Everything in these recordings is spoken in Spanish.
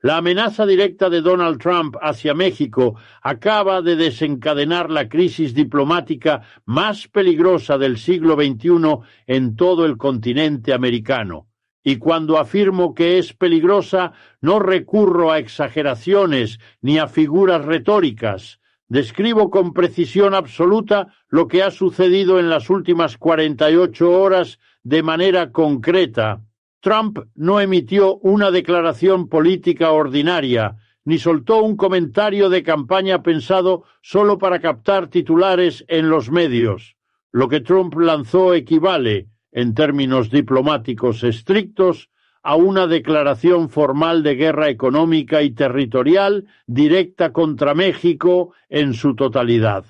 La amenaza directa de Donald Trump hacia México acaba de desencadenar la crisis diplomática más peligrosa del siglo XXI en todo el continente americano. Y cuando afirmo que es peligrosa, no recurro a exageraciones ni a figuras retóricas. Describo con precisión absoluta lo que ha sucedido en las últimas 48 horas de manera concreta. Trump no emitió una declaración política ordinaria, ni soltó un comentario de campaña pensado solo para captar titulares en los medios. Lo que Trump lanzó equivale, en términos diplomáticos estrictos, a una declaración formal de guerra económica y territorial directa contra México en su totalidad.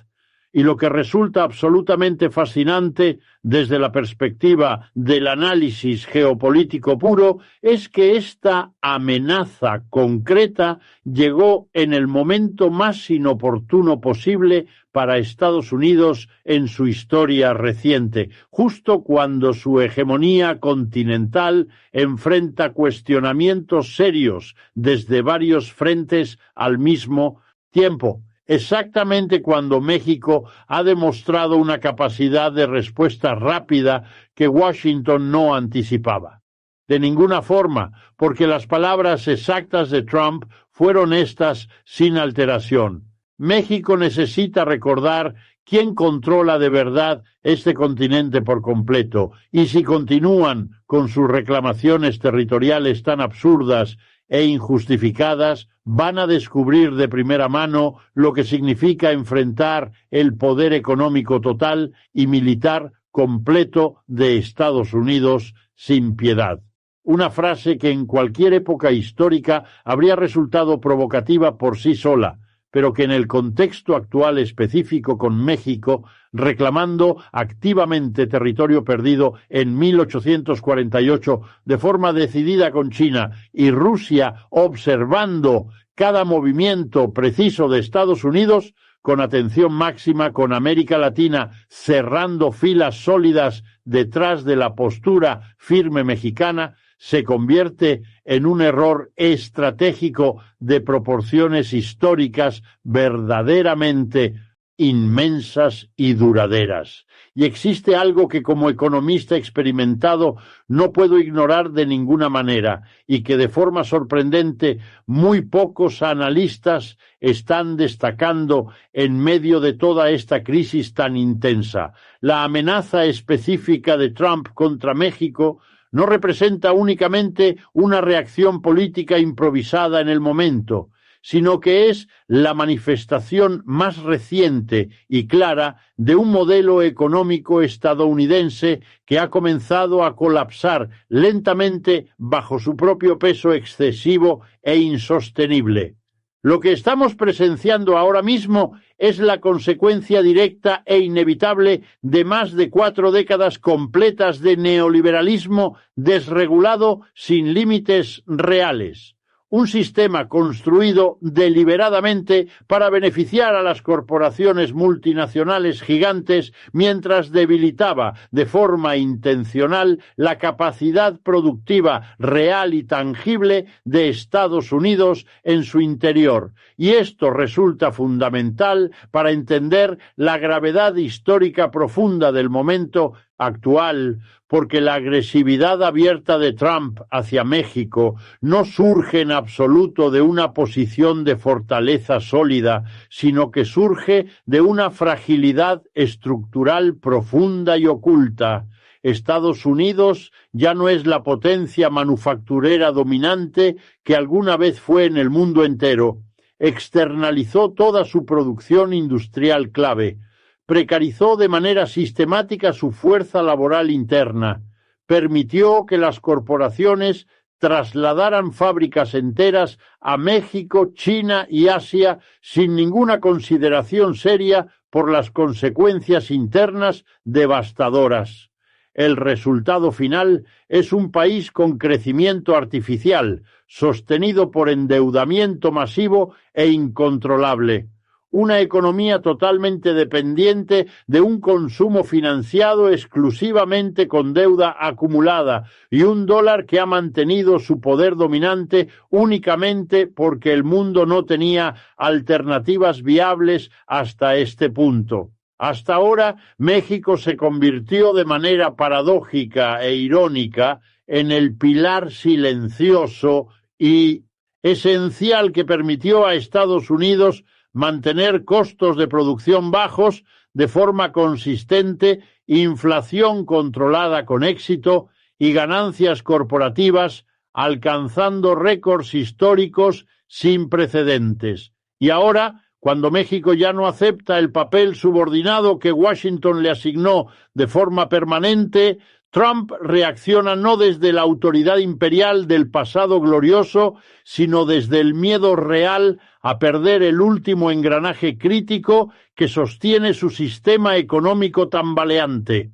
Y lo que resulta absolutamente fascinante desde la perspectiva del análisis geopolítico puro es que esta amenaza concreta llegó en el momento más inoportuno posible para Estados Unidos en su historia reciente, justo cuando su hegemonía continental enfrenta cuestionamientos serios desde varios frentes al mismo tiempo. Exactamente cuando México ha demostrado una capacidad de respuesta rápida que Washington no anticipaba. De ninguna forma, porque las palabras exactas de Trump fueron estas sin alteración. México necesita recordar quién controla de verdad este continente por completo, y si continúan con sus reclamaciones territoriales tan absurdas e injustificadas, van a descubrir de primera mano lo que significa enfrentar el poder económico total y militar completo de Estados Unidos sin piedad. Una frase que en cualquier época histórica habría resultado provocativa por sí sola, pero que en el contexto actual específico con México, reclamando activamente territorio perdido en 1848 de forma decidida con China y Rusia observando cada movimiento preciso de Estados Unidos, con atención máxima con América Latina cerrando filas sólidas detrás de la postura firme mexicana, se convierte en un error estratégico de proporciones históricas verdaderamente inmensas y duraderas. Y existe algo que como economista experimentado no puedo ignorar de ninguna manera y que de forma sorprendente muy pocos analistas están destacando en medio de toda esta crisis tan intensa. La amenaza específica de Trump contra México no representa únicamente una reacción política improvisada en el momento, sino que es la manifestación más reciente y clara de un modelo económico estadounidense que ha comenzado a colapsar lentamente bajo su propio peso excesivo e insostenible. Lo que estamos presenciando ahora mismo es la consecuencia directa e inevitable de más de 4 décadas completas de neoliberalismo desregulado sin límites reales. Un sistema construido deliberadamente para beneficiar a las corporaciones multinacionales gigantes mientras debilitaba de forma intencional la capacidad productiva real y tangible de Estados Unidos en su interior. Y esto resulta fundamental para entender la gravedad histórica profunda del momento actual, porque la agresividad abierta de Trump hacia México no surge en absoluto de una posición de fortaleza sólida, sino que surge de una fragilidad estructural profunda y oculta. Estados Unidos ya no es la potencia manufacturera dominante que alguna vez fue en el mundo entero. Externalizó toda su producción industrial clave. Precarizó de manera sistemática su fuerza laboral interna, permitió que las corporaciones trasladaran fábricas enteras a México, China y Asia sin ninguna consideración seria por las consecuencias internas devastadoras. El resultado final es un país con crecimiento artificial, sostenido por endeudamiento masivo e incontrolable. una economía totalmente dependiente de un consumo financiado exclusivamente con deuda acumulada y un dólar que ha mantenido su poder dominante únicamente porque el mundo no tenía alternativas viables hasta este punto. Hasta ahora, México se convirtió de manera paradójica e irónica en el pilar silencioso y esencial que permitió a Estados Unidos mantener costos de producción bajos de forma consistente, inflación controlada con éxito y ganancias corporativas alcanzando récords históricos sin precedentes. Y ahora, cuando México ya no acepta el papel subordinado que Washington le asignó de forma permanente, Trump reacciona no desde la autoridad imperial del pasado glorioso, sino desde el miedo real a perder el último engranaje crítico que sostiene su sistema económico tambaleante.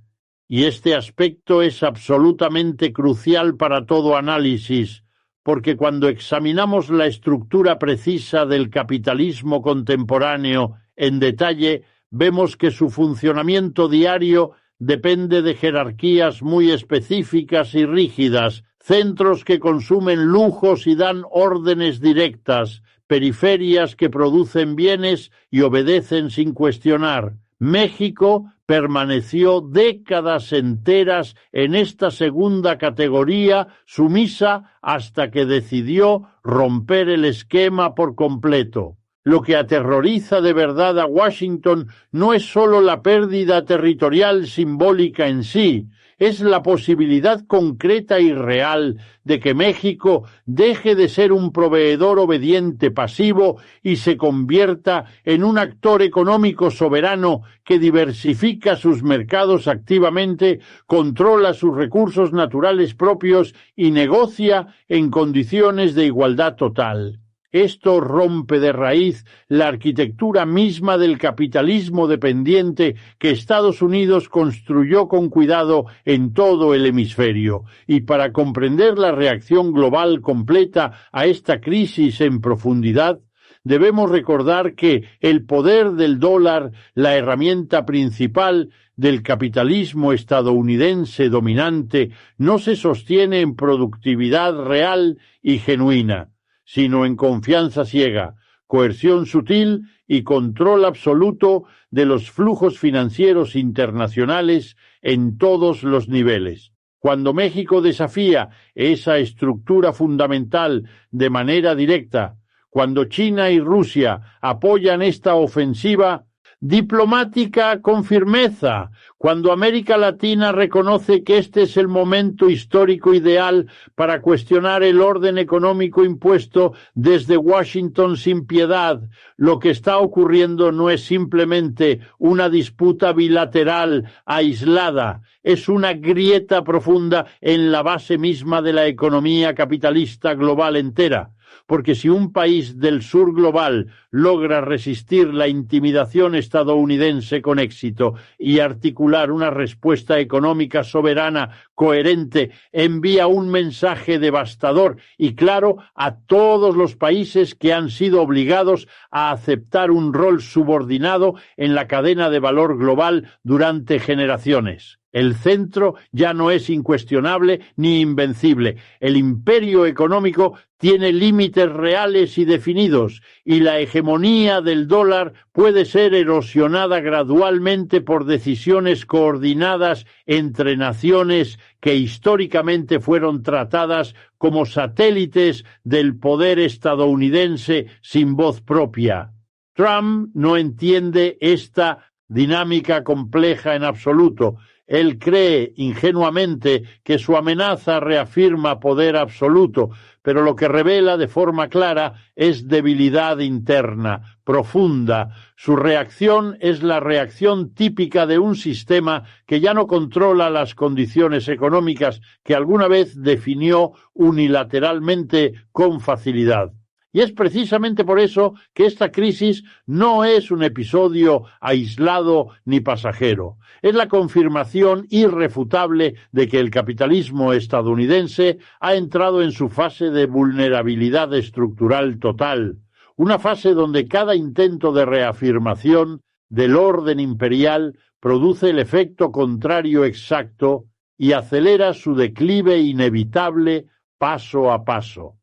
Y este aspecto es absolutamente crucial para todo análisis, porque cuando examinamos la estructura precisa del capitalismo contemporáneo en detalle, vemos que su funcionamiento diario depende de jerarquías muy específicas y rígidas, centros que consumen lujos y dan órdenes directas, periferias que producen bienes y obedecen sin cuestionar. México permaneció décadas enteras en esta segunda categoría, sumisa hasta que decidió romper el esquema por completo. Lo que aterroriza de verdad a Washington no es sólo la pérdida territorial simbólica en sí, es la posibilidad concreta y real de que México deje de ser un proveedor obediente pasivo y se convierta en un actor económico soberano que diversifica sus mercados activamente, controla sus recursos naturales propios y negocia en condiciones de igualdad total. Esto rompe de raíz la arquitectura misma del capitalismo dependiente que Estados Unidos construyó con cuidado en todo el hemisferio. Y para comprender la reacción global completa a esta crisis en profundidad, debemos recordar que el poder del dólar, la herramienta principal del capitalismo estadounidense dominante, no se sostiene en productividad real y genuina, sino en confianza ciega, coerción sutil y control absoluto de los flujos financieros internacionales en todos los niveles. Cuando México desafía esa estructura fundamental de manera directa, cuando China y Rusia apoyan esta ofensiva diplomática con firmeza, cuando América Latina reconoce que este es el momento histórico ideal para cuestionar el orden económico impuesto desde Washington sin piedad, lo que está ocurriendo no es simplemente una disputa bilateral aislada, es una grieta profunda en la base misma de la economía capitalista global entera. Porque si un país del sur global logra resistir la intimidación estadounidense con éxito y articular una respuesta económica soberana coherente, envía un mensaje devastador y claro a todos los países que han sido obligados a aceptar un rol subordinado en la cadena de valor global durante generaciones. El centro ya no es incuestionable ni invencible. El imperio económico tiene límites reales y definidos, y la hegemonía del dólar puede ser erosionada gradualmente por decisiones coordinadas entre naciones que históricamente fueron tratadas como satélites del poder estadounidense sin voz propia. Trump no entiende esta dinámica compleja en absoluto. Él cree ingenuamente que su amenaza reafirma poder absoluto, pero lo que revela de forma clara es debilidad interna, profunda. Su reacción es la reacción típica de un sistema que ya no controla las condiciones económicas que alguna vez definió unilateralmente con facilidad. Y es precisamente por eso que esta crisis no es un episodio aislado ni pasajero. Es la confirmación irrefutable de que el capitalismo estadounidense ha entrado en su fase de vulnerabilidad estructural total. una fase donde cada intento de reafirmación del orden imperial produce el efecto contrario exacto y acelera su declive inevitable paso a paso.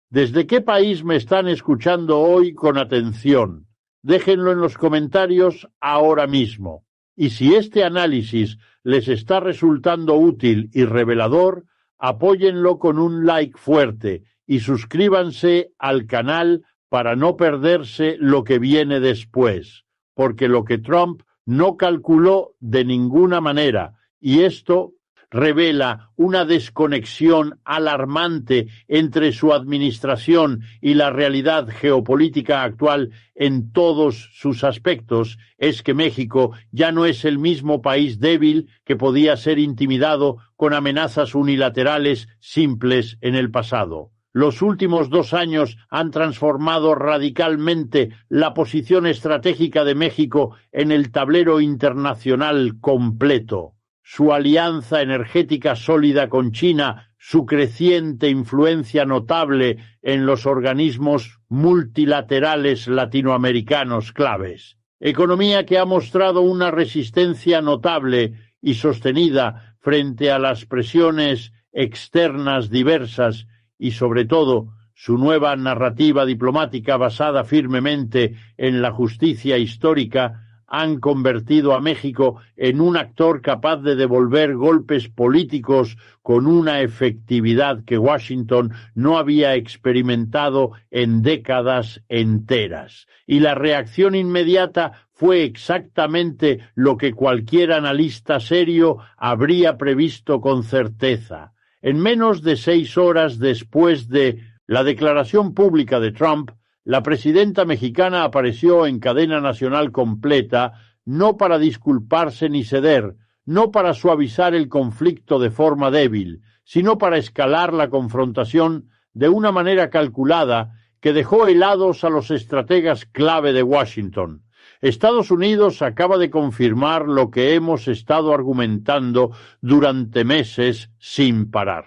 ¿Desde qué país me están escuchando hoy con atención? Déjenlo en los comentarios ahora mismo. Y si este análisis les está resultando útil y revelador, apóyenlo con un like fuerte y suscríbanse al canal para no perderse lo que viene después, porque lo que Trump no calculó de ninguna manera, y esto revela una desconexión alarmante entre su administración y la realidad geopolítica actual en todos sus aspectos, es que México ya no es el mismo país débil que podía ser intimidado con amenazas unilaterales simples en el pasado. Los últimos 2 años han transformado radicalmente la posición estratégica de México en el tablero internacional completo. Su alianza energética sólida con China, su creciente influencia notable en los organismos multilaterales latinoamericanos claves. Economía que ha mostrado una resistencia notable y sostenida frente a las presiones externas diversas y, sobre todo, su nueva narrativa diplomática basada firmemente en la justicia histórica han convertido a México en un actor capaz de devolver golpes políticos con una efectividad que Washington no había experimentado en décadas enteras. Y la reacción inmediata fue exactamente lo que cualquier analista serio habría previsto con certeza. En menos de 6 horas después de la declaración pública de Trump, la presidenta mexicana apareció en cadena nacional completa, no para disculparse ni ceder, no para suavizar el conflicto de forma débil, sino para escalar la confrontación de una manera calculada que dejó helados a los estrategas clave de Washington. Estados Unidos acaba de confirmar lo que hemos estado argumentando durante meses sin parar.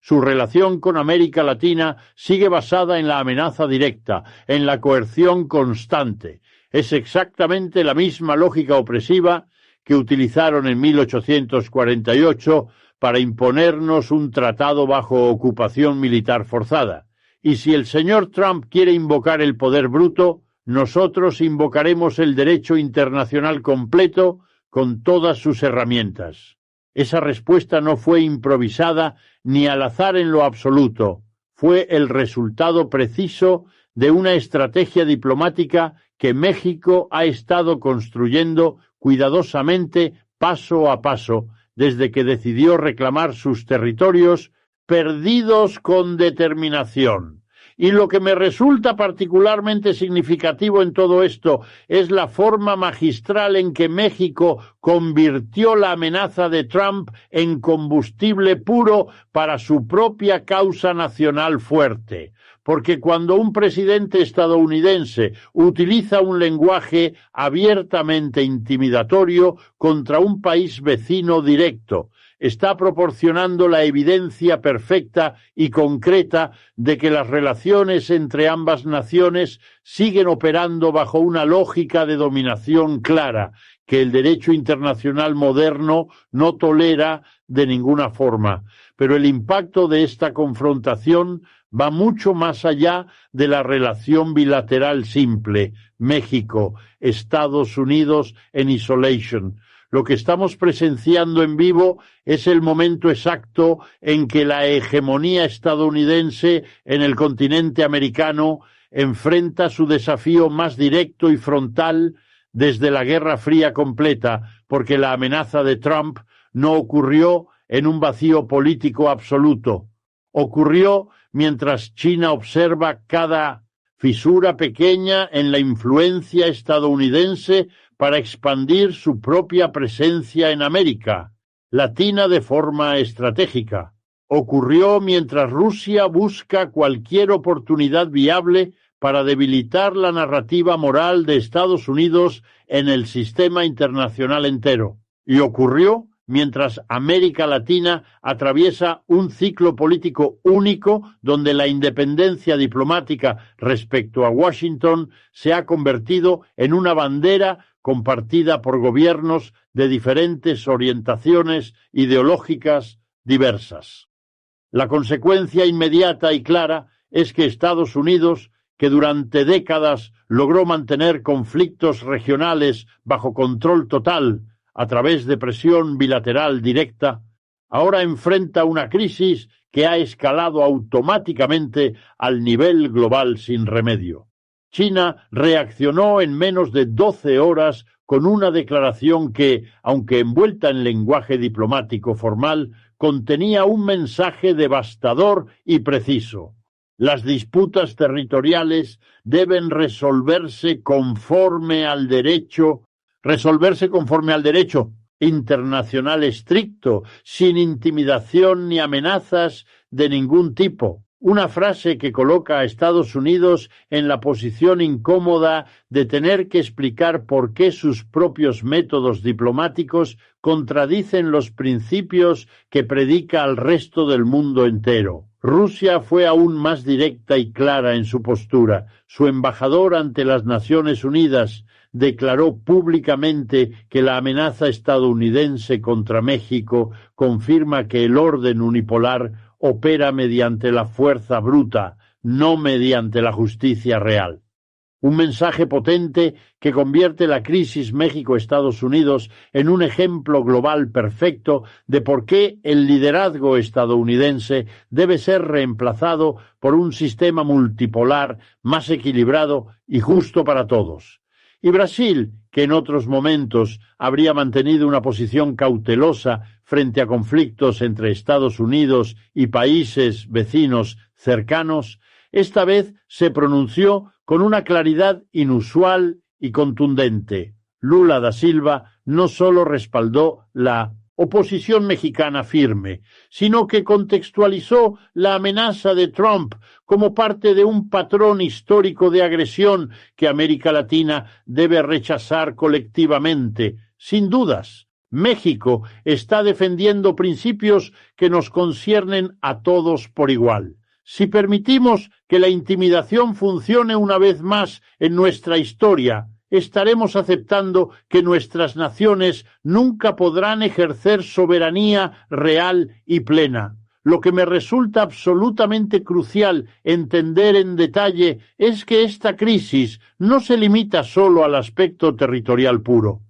Su relación con América Latina sigue basada en la amenaza directa, en la coerción constante. Es exactamente la misma lógica opresiva que utilizaron en 1848 para imponernos un tratado bajo ocupación militar forzada. Y si el señor Trump quiere invocar el poder bruto, nosotros invocaremos el derecho internacional completo con todas sus herramientas. Esa respuesta no fue improvisada ni al azar en lo absoluto. Fue el resultado preciso de una estrategia diplomática que México ha estado construyendo cuidadosamente paso a paso desde que decidió reclamar sus territorios perdidos con determinación. Y lo que me resulta particularmente significativo en todo esto es la forma magistral en que México convirtió la amenaza de Trump en combustible puro para su propia causa nacional fuerte. Porque cuando un presidente estadounidense utiliza un lenguaje abiertamente intimidatorio contra un país vecino directo, está proporcionando la evidencia perfecta y concreta de que las relaciones entre ambas naciones siguen operando bajo una lógica de dominación clara, que el derecho internacional moderno no tolera de ninguna forma. Pero el impacto de esta confrontación va mucho más allá de la relación bilateral simple, México, Estados Unidos en isolation. Lo que estamos presenciando en vivo es el momento exacto en que la hegemonía estadounidense en el continente americano enfrenta su desafío más directo y frontal desde la Guerra Fría completa, porque la amenaza de Trump no ocurrió en un vacío político absoluto. Ocurrió mientras China observa cada fisura pequeña en la influencia estadounidense para expandir su propia presencia en América Latina de forma estratégica. Ocurrió mientras Rusia busca cualquier oportunidad viable para debilitar la narrativa moral de Estados Unidos en el sistema internacional entero. Y ocurrió mientras América Latina atraviesa un ciclo político único donde la independencia diplomática respecto a Washington se ha convertido en una bandera compartida por gobiernos de diferentes orientaciones ideológicas diversas. La consecuencia inmediata y clara es que Estados Unidos, que durante décadas logró mantener conflictos regionales bajo control total a través de presión bilateral directa, ahora enfrenta una crisis que ha escalado automáticamente al nivel global sin remedio. China reaccionó en menos de 12 horas con una declaración que, aunque envuelta en lenguaje diplomático formal, contenía un mensaje devastador y preciso. Las disputas territoriales deben resolverse conforme al derecho internacional estricto, sin intimidación ni amenazas de ningún tipo. Una frase que coloca a Estados Unidos en la posición incómoda de tener que explicar por qué sus propios métodos diplomáticos contradicen los principios que predica al resto del mundo entero. Rusia fue aún más directa y clara en su postura. Su embajador ante las Naciones Unidas declaró públicamente que la amenaza estadounidense contra México confirma que el orden unipolar opera mediante la fuerza bruta, no mediante la justicia real. Un mensaje potente que convierte la crisis México-Estados Unidos en un ejemplo global perfecto de por qué el liderazgo estadounidense debe ser reemplazado por un sistema multipolar más equilibrado y justo para todos. Y Brasil, que en otros momentos habría mantenido una posición cautelosa frente a conflictos entre Estados Unidos y países vecinos cercanos, esta vez se pronunció con una claridad inusual y contundente. Lula da Silva no solo respaldó la oposición mexicana firme, sino que contextualizó la amenaza de Trump como parte de un patrón histórico de agresión que América Latina debe rechazar colectivamente, sin dudas. México está defendiendo principios que nos conciernen a todos por igual. Si permitimos que la intimidación funcione una vez más en nuestra historia, estaremos aceptando que nuestras naciones nunca podrán ejercer soberanía real y plena. Lo que me resulta absolutamente crucial entender en detalle es que esta crisis no se limita solo al aspecto territorial puro.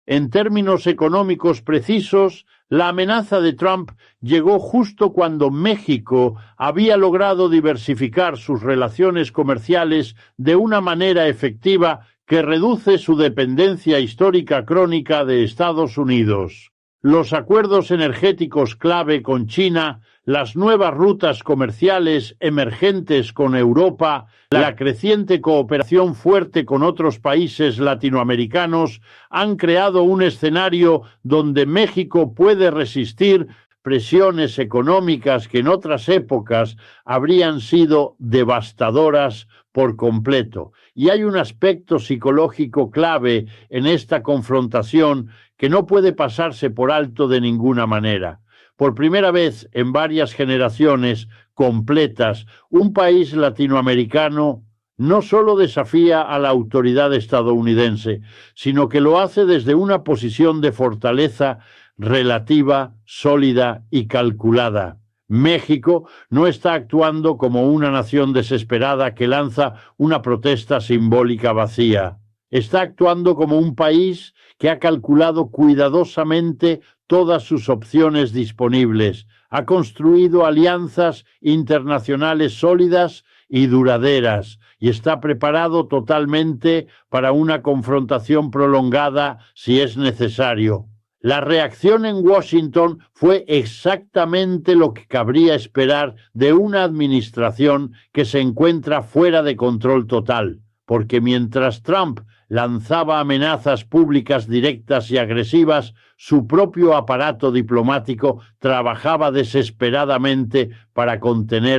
En términos económicos precisos, la amenaza de Trump llegó justo cuando México había logrado diversificar sus relaciones comerciales de una manera efectiva que reduce su dependencia histórica crónica de Estados Unidos. Los acuerdos energéticos clave con China, las nuevas rutas comerciales emergentes con Europa, la creciente cooperación fuerte con otros países latinoamericanos han creado un escenario donde México puede resistir presiones económicas que en otras épocas habrían sido devastadoras por completo. Y hay un aspecto psicológico clave en esta confrontación que no puede pasarse por alto de ninguna manera. Por primera vez en varias generaciones completas, un país latinoamericano no solo desafía a la autoridad estadounidense, sino que lo hace desde una posición de fortaleza relativa, sólida y calculada. México no está actuando como una nación desesperada que lanza una protesta simbólica vacía. Está actuando como un país que ha calculado cuidadosamente todas sus opciones disponibles, ha construido alianzas internacionales sólidas y duraderas y está preparado totalmente para una confrontación prolongada si es necesario. La reacción en Washington fue exactamente lo que cabría esperar de una administración que se encuentra fuera de control total, porque mientras Trump lanzaba amenazas públicas directas y agresivas, su propio aparato diplomático trabajaba desesperadamente para contener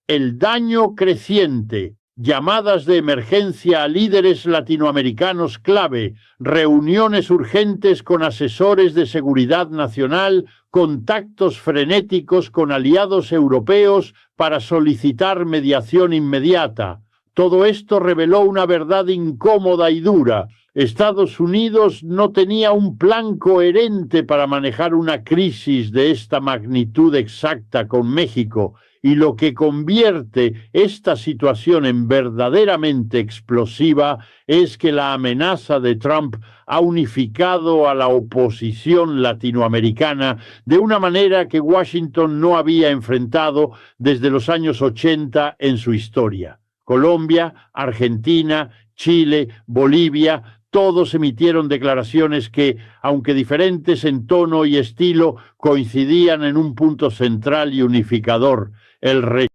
el daño creciente llamadas de emergencia a líderes latinoamericanos clave, reuniones urgentes con asesores de seguridad nacional, contactos frenéticos con aliados europeos para solicitar mediación inmediata. Todo esto reveló una verdad incómoda y dura. Estados Unidos no tenía un plan coherente para manejar una crisis de esta magnitud exacta con México, y lo que convierte esta situación en verdaderamente explosiva es que la amenaza de Trump ha unificado a la oposición latinoamericana de una manera que Washington no había enfrentado desde los años 80 en su historia. Colombia, Argentina, Chile, Bolivia, todos emitieron declaraciones que, aunque diferentes en tono y estilo, coincidían en un punto central y unificador: el